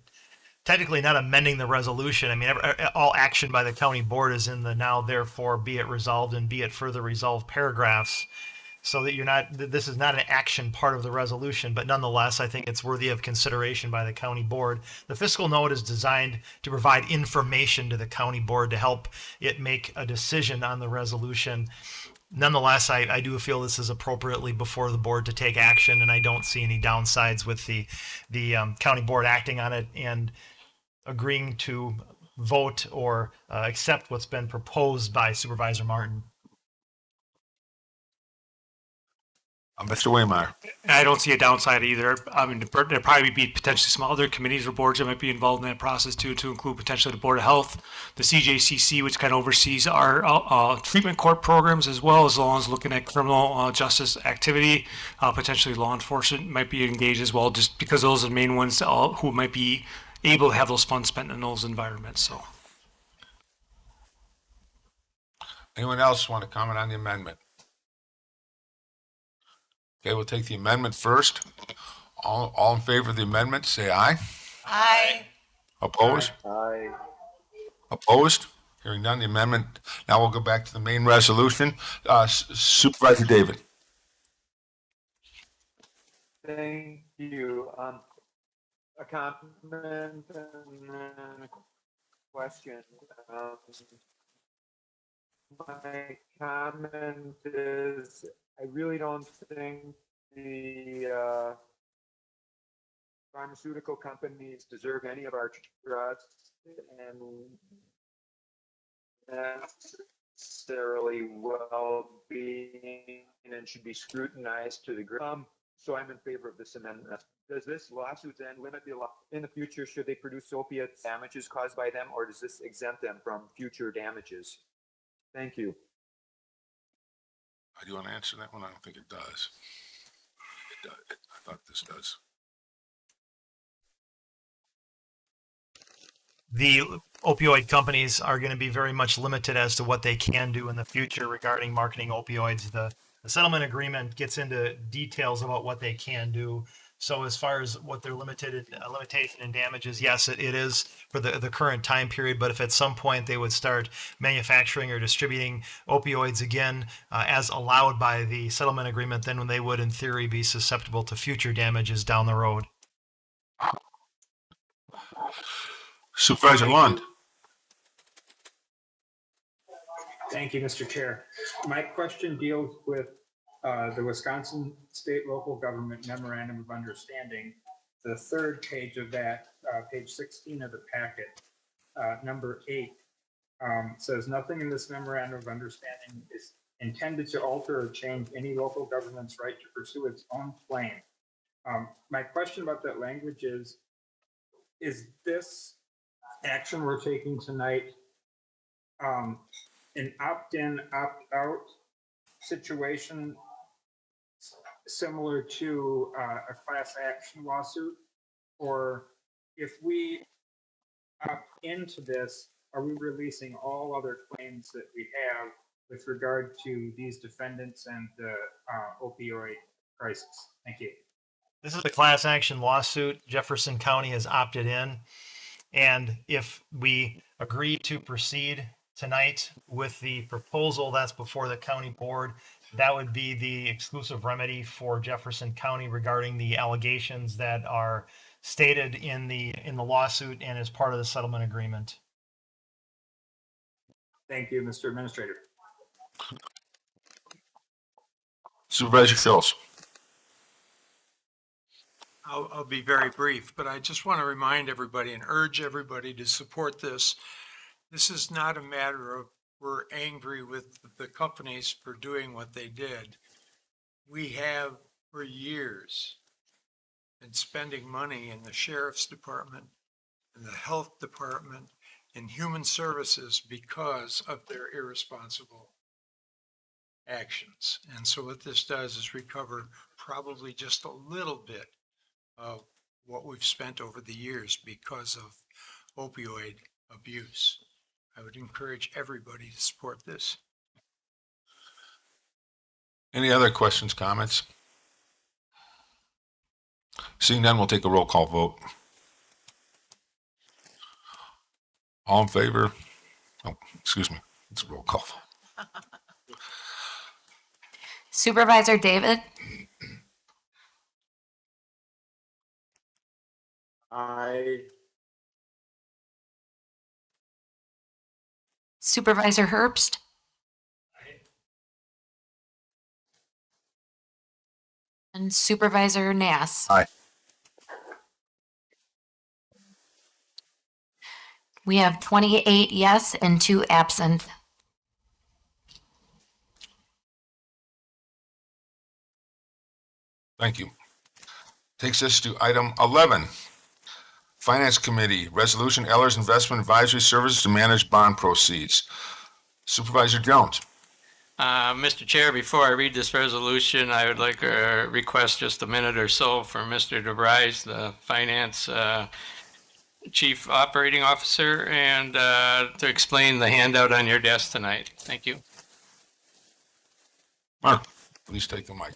technically not amending the resolution. I mean, all action by the county board is in the now therefore be it resolved and be it further resolved paragraphs, so that this is not an action part of the resolution, but nonetheless, I think it's worthy of consideration by the county board. The fiscal note is designed to provide information to the county board to help it make a decision on the resolution. Nonetheless, I do feel this is appropriately before the board to take action, and I don't see any downsides with the county board acting on it and agreeing to vote or accept what's been proposed by Supervisor Martin. Mr. Waymeyer. I don't see a downside either. I mean, there'd probably be potentially some other committees or boards that might be involved in that process too, to include potentially the Board of Health, the CJCC, which kind of oversees our treatment court programs, as well as looking at criminal justice activity. Potentially law enforcement might be engaged as well, just because those are the main ones who might be able to have those funds spent in those environments. So, anyone else want to comment on the amendment? Okay, we'll take the amendment first. All in favor of the amendment, say aye. Aye. Opposed? Aye. Opposed? Hearing none, the amendment. Now we'll go back to the main resolution. Supervisor David. Thank you. A compliment and then a question. My comment is, I really don't think the pharmaceutical companies deserve any of our trust and necessarily well-being and should be scrutinized to the ground. So I'm in favor of this amendment. Does this lawsuit then limit the law in the future? Should they produce opiate damages caused by them, or does this exempt them from future damages? Thank you. Do you want to answer that one? I don't think it does. It does. I thought this does. The opioid companies are going to be very much limited as to what they can do in the future regarding marketing opioids. The settlement agreement gets into details about what they can do. So as far as what their limitation and damages, yes, it is for the current time period. But if at some point they would start manufacturing or distributing opioids again, as allowed by the settlement agreement, then they would in theory be susceptible to future damages down the road. Supervisor Lund. Thank you, Mr. Chair. My question deals with the Wisconsin State Local Government Memorandum of Understanding. The third page of that, page 16 of the packet, number 8, says nothing in this Memorandum of Understanding is intended to alter or change any local government's right to pursue its own claim. My question about that language is this action we're taking tonight an opt-in, opt-out situation similar to a class action lawsuit? Or if we opt into this, are we releasing all other claims that we have with regard to these defendants and the opioid crisis? Thank you. This is a class action lawsuit. Jefferson County has opted in. And if we agree to proceed tonight with the proposal that's before the county board, that would be the exclusive remedy for Jefferson County regarding the allegations that are stated in the lawsuit and as part of the settlement agreement. Thank you, Mr. Administrator. Supervisor Schultz. I'll be very brief, but I just want to remind everybody and urge everybody to support this. This is not a matter of we're angry with the companies for doing what they did. We have for years been spending money in the sheriff's department, in the health department, in human services because of their irresponsible actions. And so what this does is recover probably just a little bit of what we've spent over the years because of opioid abuse. I would encourage everybody to support this. Any other questions, comments? Seeing none, we'll take a roll call vote. All in favor? Oh, excuse me. It's a roll call vote. Supervisor David, Aye. Supervisor Herbst, and Supervisor Nass. Aye. We have 28 yes and 2 absent. Thank you. Takes us to item 11. Finance Committee, Resolution Ehlers Investment Advisory Services to manage bond proceeds. Supervisor Jones. Mr. Chair, before I read this resolution, I would like to request just a minute or so for Mr. DeVries, the Finance Chief Operating Officer, and to explain the handout on your desk tonight. Thank you. Mark, please take the mic.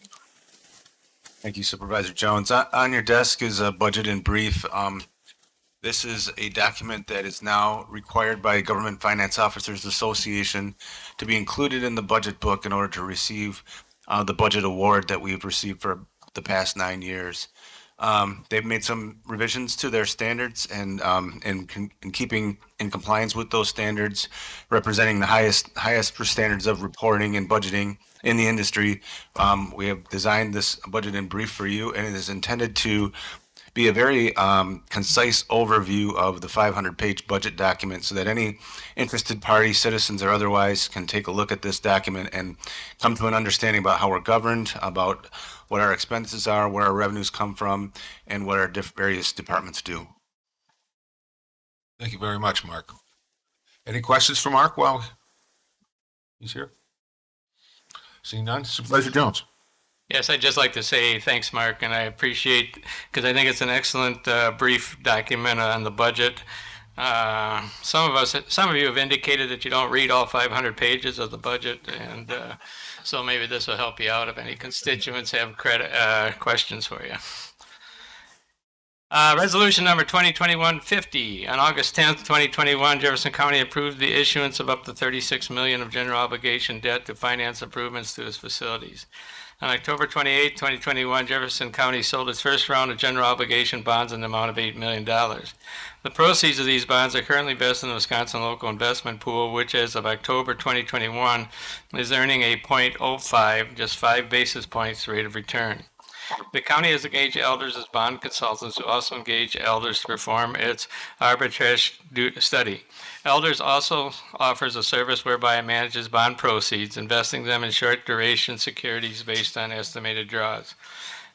Thank you, Supervisor Jones. On your desk is a budget in brief. This is a document that is now required by Government Finance Officers Association to be included in the budget book in order to receive the budget award that we've received for the past 9 years. They've made some revisions to their standards and in keeping in compliance with those standards, representing the highest standards of reporting and budgeting in the industry. We have designed this budget in brief for you, and it is intended to be a very concise overview of the 500-page budget document so that any interested party, citizens or otherwise, can take a look at this document and come to an understanding about how we're governed, about what our expenses are, where our revenues come from, and what our various departments do. Thank you very much, Mark. Any questions for Mark while he's here? Seeing none, Supervisor Jones. Yes, I'd just like to say thanks, Mark, and I appreciate, because I think it's an excellent brief document on the budget. Some of you have indicated that you don't read all 500 pages of the budget, and so maybe this will help you out if any constituents have questions for you. Resolution number 2021-50. On August 10th, 2021, Jefferson County approved the issuance of up to $36 million of general obligation debt to finance improvements to its facilities. On October 28, 2021, Jefferson County sold its first round of general obligation bonds in the amount of $8 million. The proceeds of these bonds are currently invested in the Wisconsin Local Investment Pool, which as of October 2021 is earning a .05, just 5 basis points rate of return. The county has engaged elders as bond consultants who also engage elders to perform its arbitrage study. Elders also offers a service whereby it manages bond proceeds, investing them in short duration securities based on estimated draws.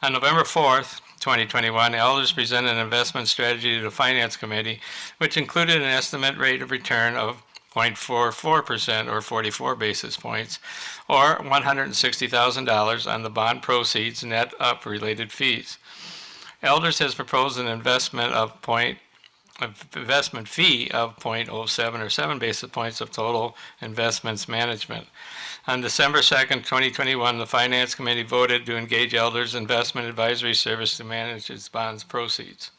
On November 4th, 2021, elders presented an investment strategy to the Finance Committee, which included an estimate rate of return of 0.44% or 44 basis points, or $160,000 on the bond proceeds net of related fees. Elders has proposed an investment fee of 0.07 or 7 basis points of total investments management. On December 2nd, 2021, the Finance Committee voted to engage Elders Investment Advisory Service to manage its bonds proceeds.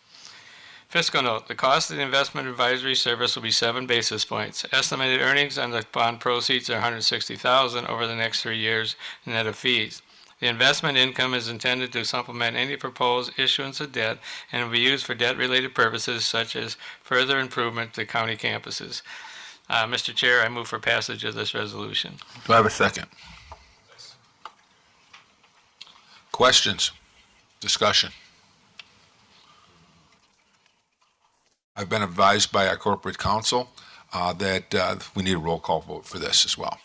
Fiscal Note, the cost of the investment advisory service will be 7 basis points. Estimated earnings on the bond proceeds are $160,000 over the next 3 years net of fees. The investment income is intended to supplement any proposed issuance of debt and will be used for debt-related purposes such as further improvement to county campuses. Mr. Chair, I move for passage of this resolution. Do I have a second? Questions? Discussion? I've been advised by our corporate counsel that we need a roll call vote for this as well.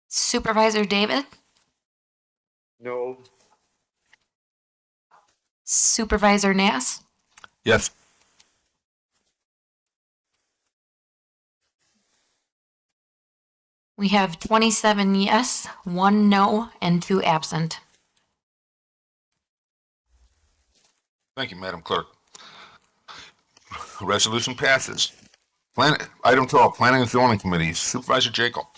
Supervisor David? No. Supervisor Nass? Yes. We have 27 yes, 1 no, and 2 absent. Thank you, Madam Clerk. Resolution passes. Item 12, Planning and Zoning Committee, Supervisor Jekyll.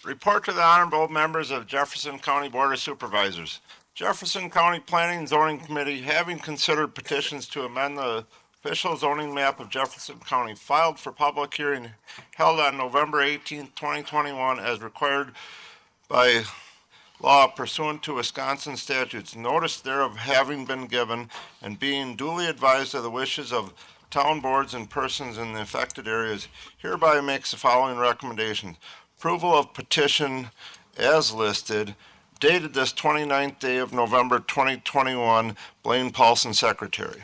Report to the honorable members of Jefferson County Board of Supervisors. Jefferson County Planning and Zoning Committee, having considered petitions to amend the official zoning map of Jefferson County, filed for public hearing held on November 18, 2021, as required by law pursuant to Wisconsin statutes. Notice thereof having been given and being duly advised of the wishes of town boards and persons in the affected areas, hereby makes the following recommendations. Approval of petition as listed, dated this 29th day of November 2021, Blaine Paulson, Secretary.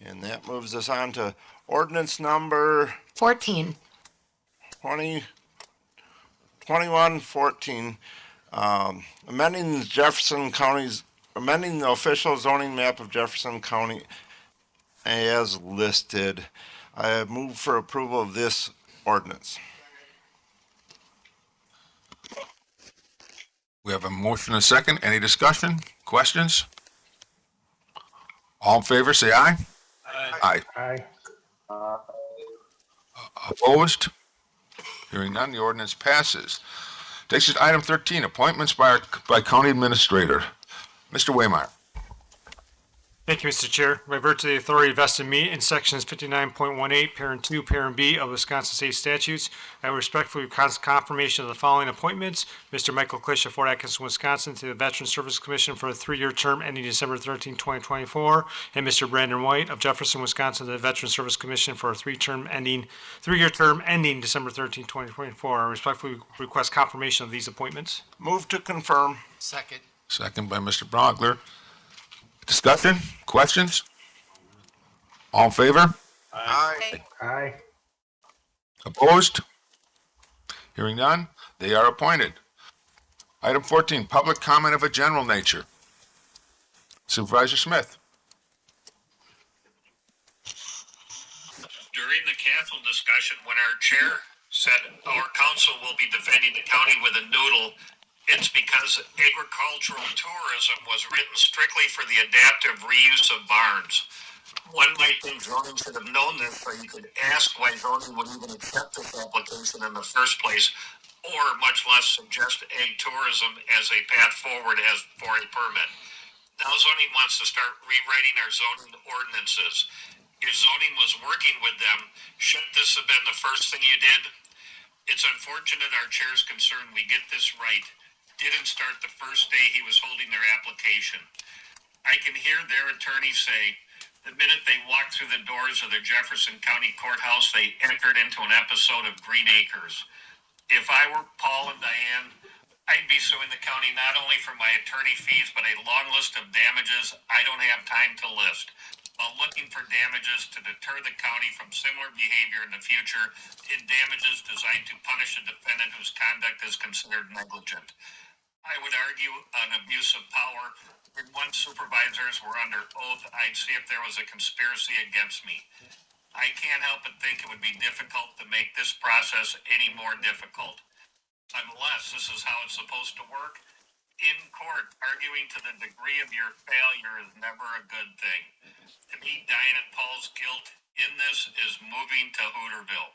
And that moves us on to ordinance number 14. 2114, amending the official zoning map of Jefferson County as listed. I move for approval of this ordinance. We have a motion and a second. Any discussion? Questions? All in favor, say aye. Aye. Aye. Opposed? Hearing none, the ordinance passes. Takes us to item 13, appointments by county administrator. Mr. Waymeyer. Thank you, Mr. Chair. By virtue of the authority vested in me in sections 59.18, parent 2, parent B of Wisconsin State statutes, I respectfully request confirmation of the following appointments. Mr. Michael Klisch of Fort Atkinson, Wisconsin, to the Veteran Service Commission for a 3-year term ending December 13, 2024, and Mr. Brandon White of Jefferson, Wisconsin, to the Veteran Service Commission for a 3-year term ending December 13, 2024. I respectfully request confirmation of these appointments. Move to confirm. Second. Second by Mr. Brogler. Discussion? Questions? All in favor? Aye. Aye. Opposed? Hearing none, they are appointed. Item 14, public comment of a general nature. Supervisor Smith. During the council discussion, when our chair said our council will be defending the county with a noodle, it's because agricultural tourism was written strictly for the adaptive reuse of barns. One might think zoning should have known this, so you could ask why zoning would even accept this application in the first place, or much less suggest ag tourism as a path forward as for a permit. Now zoning wants to start rewriting our zoning ordinances. If zoning was working with them, shouldn't this have been the first thing you did? It's unfortunate our chair's concerned we get this right didn't start the first day he was holding their application. I can hear their attorney say, the minute they walked through the doors of the Jefferson County Courthouse, they entered into an episode of Green Acres. If I were Paul and Diane, I'd be suing the county not only for my attorney fees, but a long list of damages I don't have time to list, while looking for damages to deter the county from similar behavior in the future in damages designed to punish a defendant whose conduct is considered negligent. I would argue an abuse of power. When one supervisors were under oath, I'd see if there was a conspiracy against me. I can't help but think it would be difficult to make this process any more difficult. Unless this is how it's supposed to work, in court, arguing to the degree of your failure is never a good thing. To me, Diane and Paul's guilt in this is moving to Hooterville.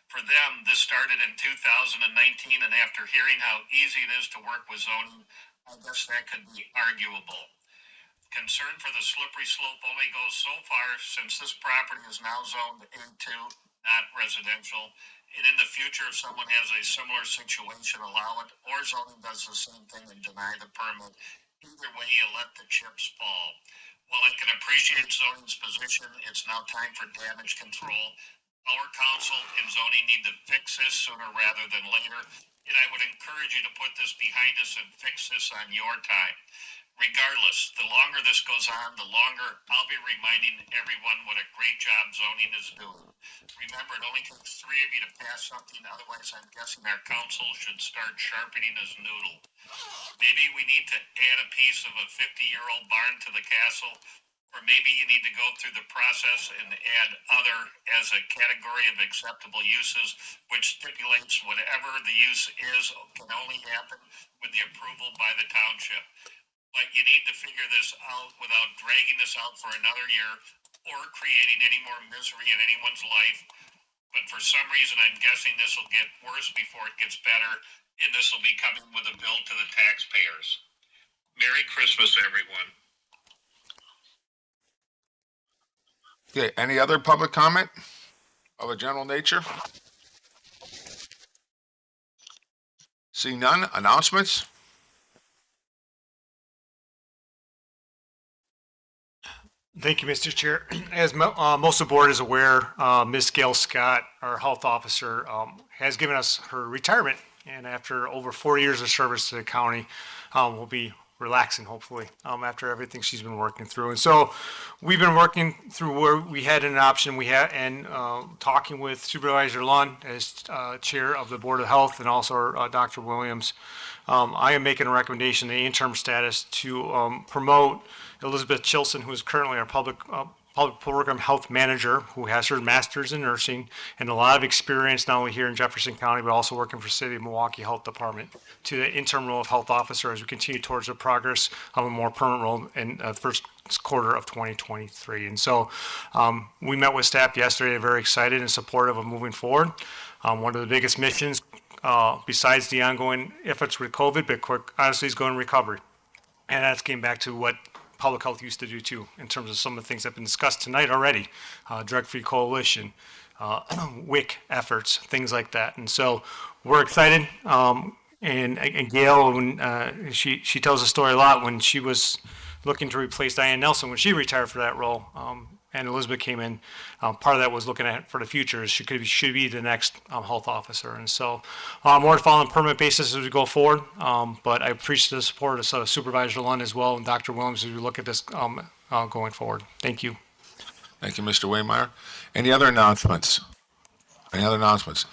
For them, this started in 2019, and after hearing how easy it is to work with zoning, I guess that could be arguable. Concern for the slippery slope only goes so far since this property is now zoned A2, not residential, and in the future, if someone has a similar situation, allow it, or zoning does the same thing and deny the permit. Either way, you let the chips fall. While I can appreciate zoning's position, it's now time for damage control. Our council and zoning need to fix this sooner rather than later, and I would encourage you to put this behind us and fix this on your time. Regardless, the longer this goes on, the longer I'll be reminding everyone what a great job zoning is doing. Remember, it only takes 3 of you to pass something, otherwise I'm guessing our council should start sharpening his noodle. Maybe we need to add a piece of a 50-year-old barn to the castle, or maybe you need to go through the process and add other as a category of acceptable uses, which stipulates whatever the use is can only happen with the approval by the township. But you need to figure this out without dragging this out for another year or creating any more misery in anyone's life. But for some reason, I'm guessing this will get worse before it gets better, and this will be coming with a bill to the taxpayers. Merry Christmas, everyone. Okay, any other public comment of a general nature? Seeing none, announcements? Thank you, Mr. Chair. As most of the board is aware, Ms. Gail Scott, our health officer, has given us her retirement. And after over 4 years of service to the county, we'll be relaxing, hopefully, after everything she's been working through. And so we've been working through where we had an option and talking with Supervisor Lund as chair of the Board of Health and also Dr. Williams. I am making a recommendation, the interim status, to promote Elizabeth Chilson, who is currently our public public program health manager who has her master's in nursing and a lot of experience not only here in Jefferson County, but also working for City of Milwaukee Health Department, to the interim role of health officer as we continue towards the progress of a more permanent role in the first quarter of 2023. And so we met with staff yesterday, very excited and supportive of moving forward. One of the biggest missions, besides the ongoing efforts with COVID, but honestly is going recovery. And that's getting back to what public health used to do too, in terms of some of the things that have been discussed tonight already, Drug-Free Coalition, WIC efforts, things like that. And so we're excited. And Gail, when she tells the story a lot, when she was looking to replace Diane Nelson, when she retired for that role, and Elizabeth came in, part of that was looking at for the future. She should be the next health officer. And so more to follow on a permanent basis as we go forward. But I appreciate the support of Supervisor Lund as well and Dr. Williams as we look at this going forward. Thank you. Thank you, Mr. Waymeyer. Any other announcements? Any other announcements?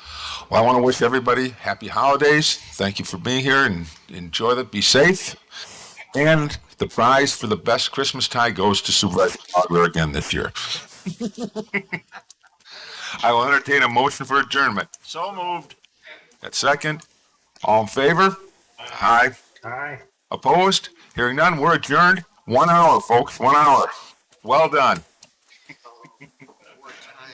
Well, I want to wish everybody happy holidays. Thank you for being here and enjoy it. Be safe. And the prize for the best Christmas tie goes to Supervisor Bogler again this year. I will entertain a motion for adjournment. So moved. At second. All in favor? Aye. Aye. Opposed? Hearing none, we're adjourned. 1 hour, folks. 1 hour. Well done.